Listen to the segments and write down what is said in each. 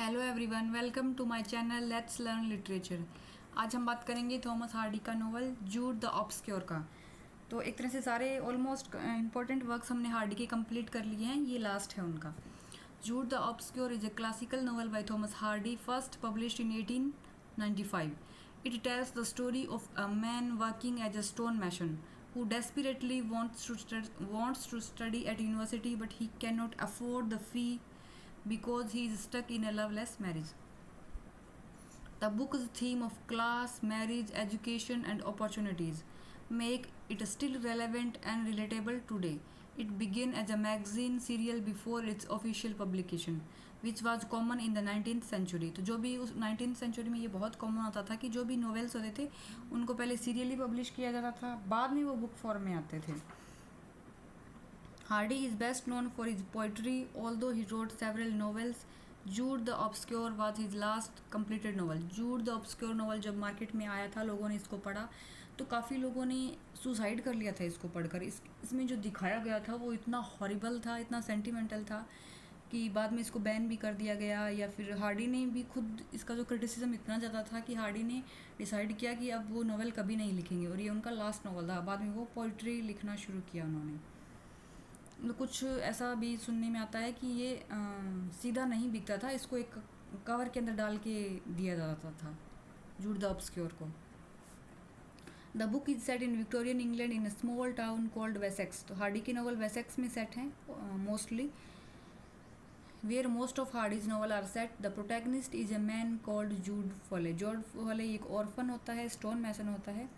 Hello everyone, welcome to my channel let's learn literature. आज हम बात करेंगे थॉमस हार्डी का नोवेल जूड द ऑब्सक्योर का। तो एक तरह से सारे ऑलमोस्ट इंपॉर्टेंट वर्क्स हमने हार्डी के कंप्लीट कर लिए हैं, ये लास्ट है उनका। Jude the obscure is a classical novel by Thomas Hardy, first published in 1895. It tells the story of a man working as a stonemason who desperately wants to study at university, but he cannot afford the fee because he is stuck in a loveless marriage. The book's theme of class, marriage, education, and opportunities make it still relevant and relatable today. It began as a magazine serial before its official publication, which was common in the 19th century. तो जो भी उस 19th century में ये बहुत common होता था कि जो भी नॉवेल्स होते थे उनको पहले सीरियली पब्लिश किया जाता था, बाद में वो बुक फॉर्म में आते थे. Hardy is best known for his poetry, although he wrote several novels. Jude the Obscure was his last completed novel. Jude the Obscure novel जब मार्केट में आया था, लोगों ने इसको पढ़ा तो काफ़ी लोगों ने सुसाइड कर लिया था इसको पढ़कर. इसमें जो दिखाया गया था वो इतना हॉरिबल था, इतना सेंटिमेंटल था कि बाद में इसको बैन भी कर दिया गया. या फिर हार्डी ने भी खुद इसका जो क्रिटिसिज्म इतना ज़्यादा था कि हार्डी ने डिसाइड किया कि अब वो नॉवल कभी नहीं लिखेंगे और ये उनका लास्ट नॉवल था. बाद में वो पोइट्री लिखना शुरू किया उन्होंने. कुछ ऐसा भी सुनने में आता है कि ये सीधा नहीं बिकता था, इसको एक कवर के अंदर डाल के दिया जाता था जूड द ऑब्सक्योर को. The book is set in Victorian England in a small town called Wessex. तो हार्डी की नॉवल वेसेक्स में सेट हैं mostly. Where most of Hardy's novel are set. The protagonist is a man called Jude Fawley. Jude Fawley एक orphan होता है, stone मैसन होता है.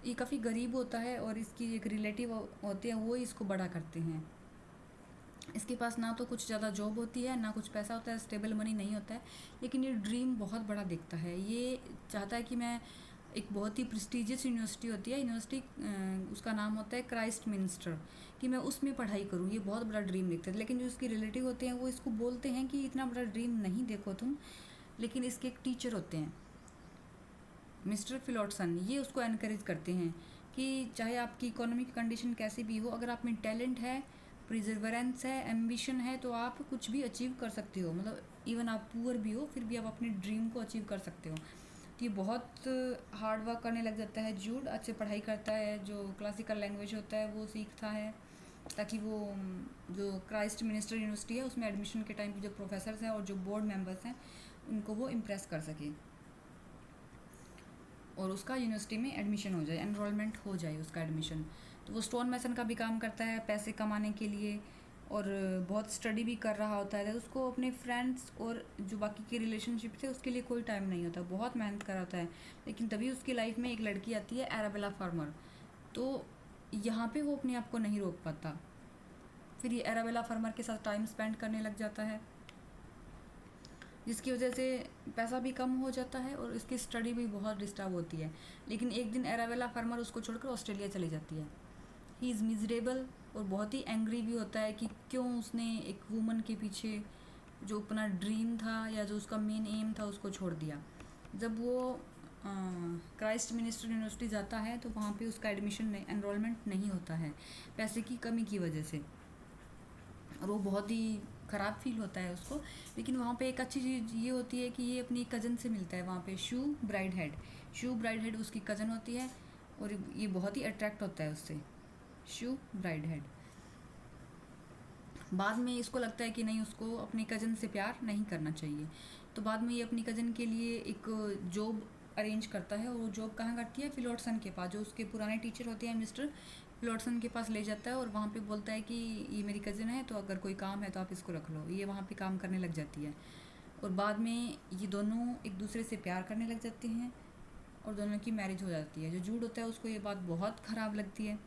ये काफ़ी गरीब होता है और इसकी एक रिलेटिव होते हैं, वो इसको बड़ा करते हैं. इसके पास ना तो कुछ ज़्यादा जॉब होती है, ना कुछ पैसा होता है, स्टेबल मनी नहीं होता है, लेकिन ये ड्रीम बहुत बड़ा देखता है. ये चाहता है कि मैं एक बहुत ही प्रेस्टिजियस यूनिवर्सिटी होती है, यूनिवर्सिटी उसका नाम होता है क्राइस्ट मिनिस्टर, कि मैं उसमें पढ़ाई करूँ. ये बहुत बड़ा ड्रीम देखते हैं. लेकिन जो इसके रिलेटिव होते हैं वो इसको बोलते हैं कि इतना बड़ा ड्रीम नहीं देखो तुम. लेकिन इसके एक टीचर होते हैं मिस्टर फिलोटसन, ये उसको एनकरेज करते हैं कि चाहे आपकी इकोनॉमिक कंडीशन कैसी भी हो, अगर आप में टैलेंट है, प्रिजर्वरेंस है, एम्बिशन है, तो आप कुछ भी अचीव कर सकते हो. मतलब इवन आप पुअर भी हो फिर भी आप अपने ड्रीम को अचीव कर सकते हो. तो ये बहुत हार्ड वर्क करने लग जाता है. जूड अच्छे पढ़ाई करता है, जो क्लासिकल लैंग्वेज होता है वो सीखता है ताकि वो जो क्राइस्ट मिनिस्टर यूनिवर्सिटी है उसमें एडमिशन के टाइम पे जो प्रोफेसर्स हैं और जो बोर्ड मेंबर्स हैं उनको वो इम्प्रेस कर सके और उसका यूनिवर्सिटी में एडमिशन हो जाए, एनरोलमेंट हो जाए उसका एडमिशन. तो वो स्टोन मैसन का भी काम करता है पैसे कमाने के लिए और बहुत स्टडी भी कर रहा होता है. तो उसको अपने फ्रेंड्स और जो बाकी के रिलेशनशिप थे उसके लिए कोई टाइम नहीं होता, बहुत मेहनत कर रहा होता है. लेकिन तभी उसकी लाइफ में एक लड़की आती है, एराबेला फार्मर. तो यहाँ पे वो अपने आप को नहीं रोक पाता. फिर ये एराबेला फार्मर के साथ टाइम स्पेंड करने लग जाता है, जिसकी वजह से पैसा भी कम हो जाता है और इसकी स्टडी भी बहुत डिस्टर्ब होती है. लेकिन एक दिन एराबेला फार्मर उसको छोड़कर ऑस्ट्रेलिया चली जाती है. ही इज़ मिजरेबल और बहुत ही एंग्री भी होता है कि क्यों उसने एक वुमन के पीछे जो अपना ड्रीम था या जो उसका मेन एम था उसको छोड़ दिया. जब वो क्राइस्ट मिनिस्टर यूनिवर्सिटी जाता है तो वहाँ पे उसका एडमिशन एनरोलमेंट नहीं होता है पैसे की कमी की वजह से, और वो बहुत ही ख़राब फील होता है उसको. लेकिन वहाँ पे एक अच्छी चीज़ ये होती है कि ये अपनी कज़न से मिलता है वहाँ पे, शू ब्राइड हेड उसकी कज़न होती है और ये बहुत ही अट्रैक्ट होता है उससे, शू ब्राइड हेड. बाद में इसको लगता है कि नहीं, उसको अपनी कज़न से प्यार नहीं करना चाहिए. तो बाद में ये अपनी कज़न के लिए एक जॉब अरेंज करता है और वो जॉब कहाँ करती है, फिलोटसन के पास, जो उसके पुराने टीचर होते हैं मिस्टर फिलोटसन के पास ले जाता है और वहाँ पे बोलता है कि ये मेरी कज़न है तो अगर कोई काम है तो आप इसको रख लो. ये वहाँ पे काम करने लग जाती है और बाद में ये दोनों एक दूसरे से प्यार करने लग जाते हैं और दोनों की मैरिज हो जाती है. जो जूड होता है उसको ये बात बहुत ख़राब लगती है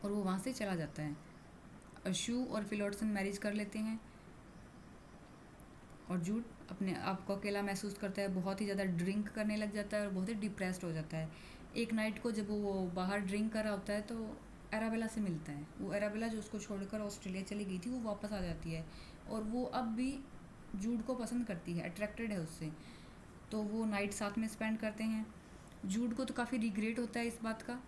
और वो वहाँ से चला जाता है. और शू और फिलोटसन मैरिज कर लेते हैं और जूड अपने आप को अकेला महसूस करता है, बहुत ही ज़्यादा ड्रिंक करने लग जाता है और बहुत ही डिप्रेस्ड हो जाता है. एक नाइट को जब वो बाहर ड्रिंक कर रहा होता है तो एराबेला से मिलता है. वो एराबेला जो उसको छोड़कर ऑस्ट्रेलिया चली गई थी वो वापस आ जाती है और वो अब भी जूड को पसंद करती है, अट्रैक्टेड है उससे. तो वो नाइट साथ में स्पेंड करते हैं. जूड को तो काफ़ी रिग्रेट होता है इस बात का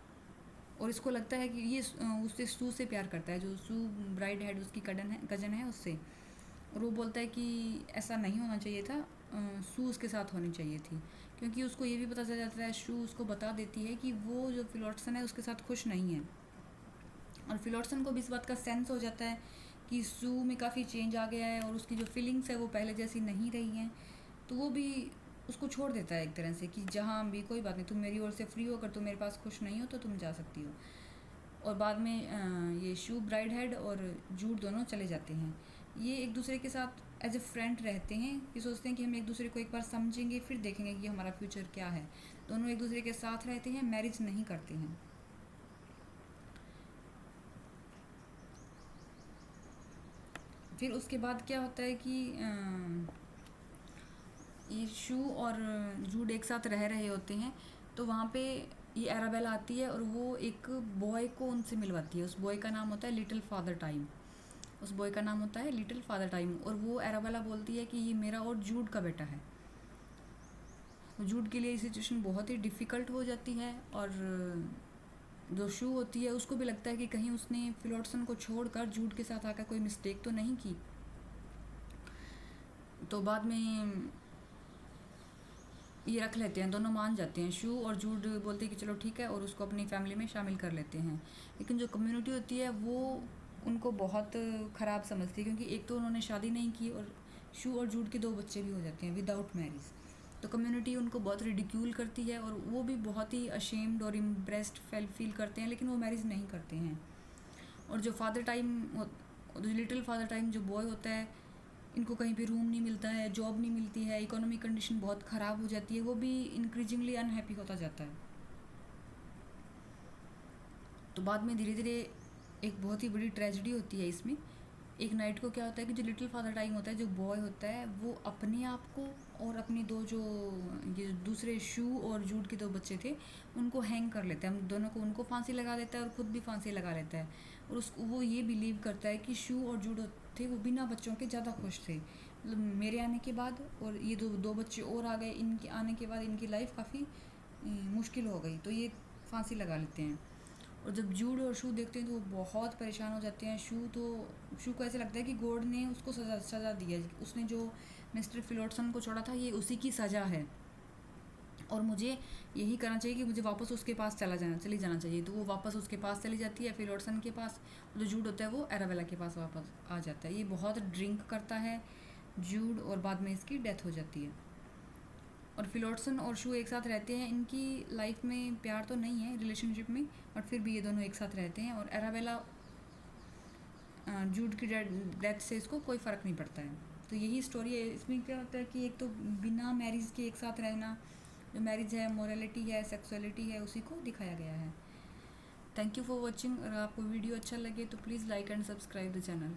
और इसको लगता है कि ये उससे सू से प्यार करता है, जो सू ब्राइड हेड उसकी कज़न है उससे. और वो बोलता है कि ऐसा नहीं होना चाहिए था, शू उसके साथ होनी चाहिए थी, क्योंकि उसको ये भी पता चल जाता है, शू उसको बता देती है कि वो जो फिलोटसन है उसके साथ खुश नहीं है। और फिलोटसन को भी इस बात का सेंस हो जाता है कि शू में काफ़ी चेंज आ गया है और उसकी जो फीलिंग्स है वो पहले जैसी नहीं रही हैं, तो वो भी उसको छोड़ देता है एक तरह से कि जहाँ भी कोई बात नहीं, तुम मेरी ओर से फ्री हो, अगर तुम मेरे पास खुश नहीं हो तो तुम जा सकती हो। और बाद में ये शू, ब्राइड हेड और जूड दोनों चले जाते हैं। ये एक दूसरे के साथ एज ए फ्रेंड रहते हैं, कि सोचते हैं कि हम एक दूसरे को एक बार समझेंगे फिर देखेंगे कि हमारा फ्यूचर क्या है। दोनों एक दूसरे के साथ रहते हैं, मैरिज नहीं करते हैं। फिर उसके बाद क्या होता है कि ये शू और जूड एक साथ रह रहे होते हैं, तो वहाँ पे ये एराबेला आती है और वो एक बॉय को उनसे मिलवाती है। उस बॉय का नाम होता है लिटिल फादर टाइम। उस बॉय का नाम होता है लिटिल फादर टाइम, और वो एराबेला बोलती है कि ये मेरा और जूड का बेटा है। जूड के लिए सिचुएशन बहुत ही डिफ़िकल्ट हो जाती है, और जो शू होती है उसको भी लगता है कि कहीं उसने फिलोटसन को छोड़कर जूड के साथ आकर कोई मिस्टेक तो नहीं की। तो बाद में ये रख लेते हैं, दोनों मान जाते हैं। शू और जूड बोलते हैं कि चलो ठीक है, और उसको अपनी फैमिली में शामिल कर लेते हैं। लेकिन जो कम्युनिटी होती है वो उनको बहुत ख़राब समझती है, क्योंकि एक तो उन्होंने शादी नहीं की और शू और जूड के 2 बच्चे भी हो जाते हैं विदाउट मैरिज। तो कम्युनिटी उनको बहुत रिडिक्यूल करती है और वो भी बहुत ही अशेम्ड और इम्प्रेस्ड फील करते हैं, लेकिन वो मैरिज नहीं करते हैं। और जो फादर टाइम, जो लिटिल फादर टाइम जो बॉय होता है, इनको कहीं पे रूम नहीं मिलता है, जॉब नहीं मिलती है, इकोनॉमिक कंडीशन बहुत ख़राब हो जाती है, वो भी इंक्रीजिंगली अनहैप्पी होता जाता है। तो बाद में धीरे धीरे एक बहुत ही बड़ी ट्रेजिडी होती है इसमें। एक नाइट को क्या होता है कि जो लिटिल फादर टाइम होता है, जो बॉय होता है, वो अपने आप को और अपनी दो जो ये दूसरे शू और जूड के 2 बच्चे थे उनको हैंग कर लेता है। हम दोनों को, उनको फांसी लगा देता है और ख़ुद भी फांसी लगा लेता है। और उसको वो ये बिलीव करता है कि शू और जूड थे वो बिना बच्चों के ज़्यादा खुश थे, मतलब मेरे आने के बाद, और ये दो बच्चे और आ गए, इनके आने के बाद इनकी लाइफ काफ़ी मुश्किल हो गई, तो ये फांसी लगा लेते हैं। और जब जूड और शू देखते हैं तो वो बहुत परेशान हो जाते हैं। शू को ऐसे लगता है कि गॉड ने उसको सज़ा दी है, उसने जो मिस्टर फिलोटसन को छोड़ा था ये उसी की सज़ा है, और मुझे यही करना चाहिए कि मुझे वापस उसके पास चली जाना चाहिए। तो वो वापस उसके पास चली जाती है, फिलोटसन के पास। जो जूड होता है वो एराबेला के पास वापस आ जाता है। ये बहुत ड्रिंक करता है जूड, और बाद में इसकी डेथ हो जाती है। और फिलोटसन और शू एक साथ रहते हैं, इनकी लाइफ में प्यार तो नहीं है रिलेशनशिप में, बट फिर भी ये दोनों एक साथ रहते हैं। और एराबेला, जूड की डेथ से इसको कोई फ़र्क नहीं पड़ता है। तो यही स्टोरी है। इसमें क्या होता है कि एक तो बिना मैरिज के एक साथ रहना, जो मैरिज है, मोरालिटी है, सेक्सुअलिटी है, उसी को दिखाया गया है। Thank you for watching. अगर आपको वीडियो अच्छा लगे तो please like and subscribe the channel.